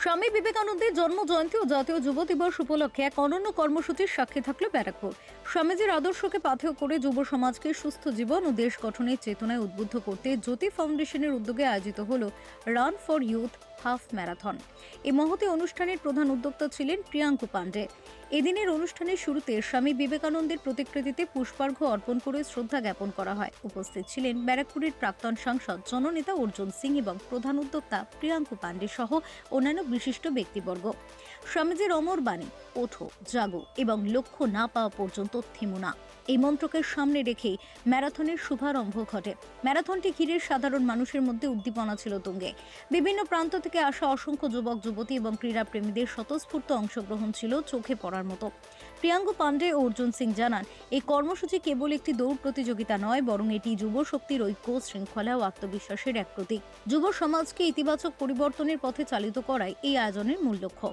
স্বামী বিবেকানন্দের জন্ম জয়ন্তী ও জাতীয় যুব দিবস উপলক্ষে এক অনন্য কর্মসূচির সাক্ষী থাকল ব্যারাকপুর। স্বামীজির আদর্শকে পাথেয় করে যুব সমাজকে সুস্থ জীবন ও দেশ গঠনের চেতনায় উদ্বুদ্ধ করতে জ্যোতি ফাউন্ডেশনের উদ্যোগে আয়োজিত হল run for youth half marathon. এই মহতী অনুষ্ঠানের প্রধান উদ্যোক্তা ছিলেন প্রিয়াঙ্কু পান্ডে। এদিনের অনুষ্ঠানের শুরুতে স্বামী বিবেকানন্দের প্রতিকৃতিতে পুষ্পার্ঘ্য অর্পণ করে শ্রদ্ধা জ্ঞাপন করা হয়। উপস্থিত ছিলেন ব্যারাকপুরের প্রাক্তন সাংসদ জননেতা অর্জুন সিং এবং প্রধান উদ্যোক্তা প্রিয়াঙ্কু পান্ডে সহ অন্যান্য বিশিষ্ট ব্যক্তিবর্গ। স্বামীজির অমর বাণী ওঠো জাগো এবং লক্ষ্য না পাওয়া পর্যন্ত থেমো না, এই মন্ত্রকে সামনে রেখেই ম্যারাথনের শুভারম্ভ ঘটে। ম্যারাথনটি ঘিরে সাধারণ মানুষের মধ্যে উদ্দীপনা ছিল তুঙ্গে। বিভিন্ন প্রান্ত থেকে আসা অসংখ্য যুবক যুবতী এবং ক্রীড়াপ্রেমীদের স্বতঃস্ফূর্ত অংশগ্রহণ ছিল চোখে পড়ার মতো। প্রিয়াঙ্কু পান্ডে ও অর্জুন সিং জানান, এই কর্মসূচি কেবল একটি দৌড় প্রতিযোগিতা নয়, বরং এটি যুব শক্তির ঐক্য, শৃঙ্খলা ও আত্মবিশ্বাসের এক প্রতীক। যুব সমাজকে ইতিবাচক পরিবর্তনের পথে চালিত করাই এই আয়োজনের মূল লক্ষ্য।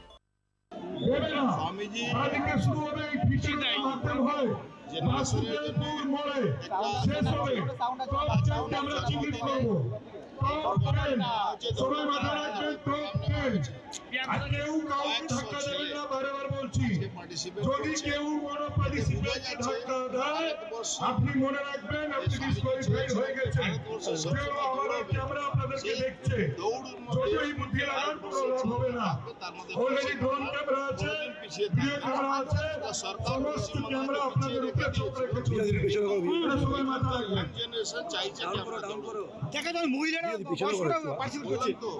আপনি মনে রাখবেন আপনি ডিসকোয়ালিফাই হয়ে গেছেন। ক্যামেরা আপনাদেরকে দেখছে, যতই বুদ্ধি লাগান কোনো লাভ হবে না। অলরেডি ড্রোন ক্যামেরা আছে, ভিডিও ক্যামেরা আছে, সমস্ত ক্যামেরা আপনাদের উপরে চোখ রেখেছে। সবাই মাথা রাখবেন। জেনারেশন চাইছে ক্যামেরা ডাউন করো। দেখা যায় মহিলারা পার্সেল করছে। তো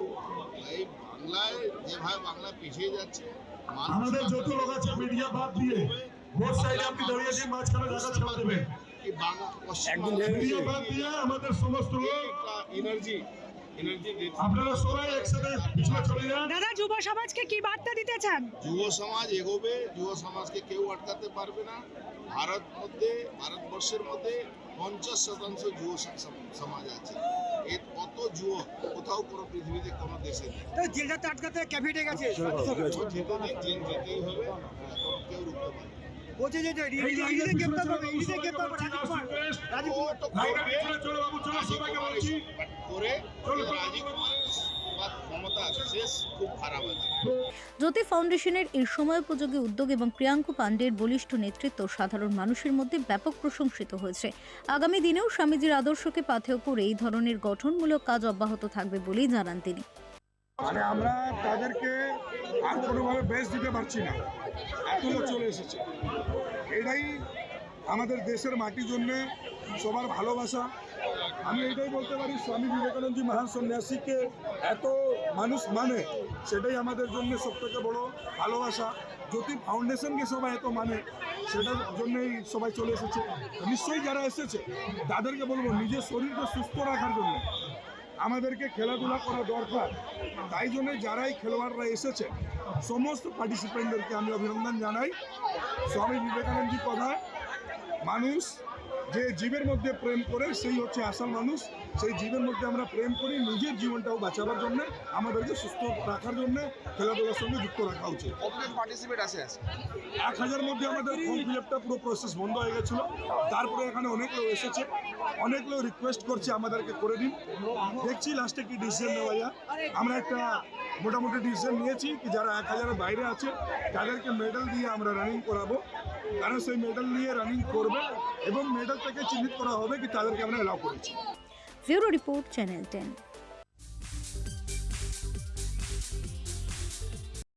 এই বাংলায় যেভাবে বাংলা পিছিয়ে যাচ্ছে, আমাদের যত লোক আছে মিডিয়া বাদ দিয়ে বোথ সাইডে আপনি দাঁড়িয়ে আছেন, মাঝখানে জায়গা ছেড়ে দেবেন। একদম মিডিয়া বাদ দিয়ে আমাদের সমস্ত লোক এনার্জি আপনারা সবাই একসাথে পিছনে চলে যান। দাদা, যুব সমাজকে কি বার্তা দিতে চান? যুব সমাজ এগোবে, যুব সমাজকে কেউ আটকাতে পারবে না। ভারতবর্ষের মধ্যে 50% যুব সমাজ আছে। এর কত যুবক কোথাও কোনো পৃথিবীতে কোনো দেশে নেই। জেলটাতে আটকাতে ক্যাবিনেটে গেছে, জেল যেতেই হবে, কেউ রুখতে পারবে না। বলছে যে গ্রেপ্তার করবে, রাজীব কুমার তো করে রাজীব কুমারের ক্ষমতা আছে, শেষ খুব খারাপ আছে। জ্যোতি ফাউন্ডেশনের এই সময়োপযোগী উদ্যোগ এবং প্রিয়াঙ্কু পান্ডের বলিষ্ঠ নেতৃত্ব সাধারণ মানুষের মধ্যে ব্যাপক প্রশংসিত হয়েছে। আগামী দিনেও স্বামীজির আদর্শকে পাথেয় করে এই ধরনের গঠনমূলক কাজ অব্যাহত থাকবে বলেই জানান তিনি। মানে আমরা তাদেরকে আর কোনোভাবে বেশ দিতে পারছি না, এত লোক চলে এসেছে। এটাই আমাদের দেশের মাটির জন্যে সবার ভালোবাসা। আমি এটাই বলতে পারি, স্বামী বিবেকানন্দজি মহান সন্ন্যাসীকে এত মানুষ মানে, সেটাই আমাদের জন্য সবথেকে বড় ভালোবাসা। জ্যোতি ফাউন্ডেশনকে সবাই এত মানে, সেটার জন্যই সবাই চলে এসেছে। নিশ্চয়ই যারা এসেছে তাদেরকে বলবো, নিজের শরীরকে সুস্থ রাখার জন্য আমাদেরকে খেলাধুলা করা দরকার। তাই জন্য যারাই খেলোয়াড়রা এসেছে সমস্ত পার্টিসিপেন্টদেরকে আমি অভিনন্দন জানাই। স্বামী বিবেকানন্দজি কথায়, মানুষ যে জীবের মধ্যে প্রেম করে সেই হচ্ছে আসল মানুষ। সেই জীবের মধ্যে আমরা প্রেম করি, নিজের জীবনটাও বাঁচাবার জন্য, আমাদেরকে সুস্থ রাখার জন্য খেলাধুলার সঙ্গে যুক্ত রাখা উচিত। 1000 মধ্যে আমাদের ফর্ম ফিল আপটা পুরো প্রসেস বন্ধ হয়ে গেছিল। তারপরে এখানে অনেক লোক এসেছে, অনেক লোক রিকোয়েস্ট করছে আমাদেরকে করে দিন। দেখছি লাস্টে কি ডিসিশন নেওয়া যায়। আমরা একটা মোটামুটি ডিসিশন নিয়েছি কি যারা 1000-এর বাইরে আছে তাদেরকে মেডেল দিয়ে আমরা রানিং করাবো। কারণ সেই মেডেল নিয়ে রানিং করবে এবং মেডেল থেকে চিহ্নিত করা হবে কি তাদেরকে আমরা অ্যালাউ করেছি। Bureau report, channel 10।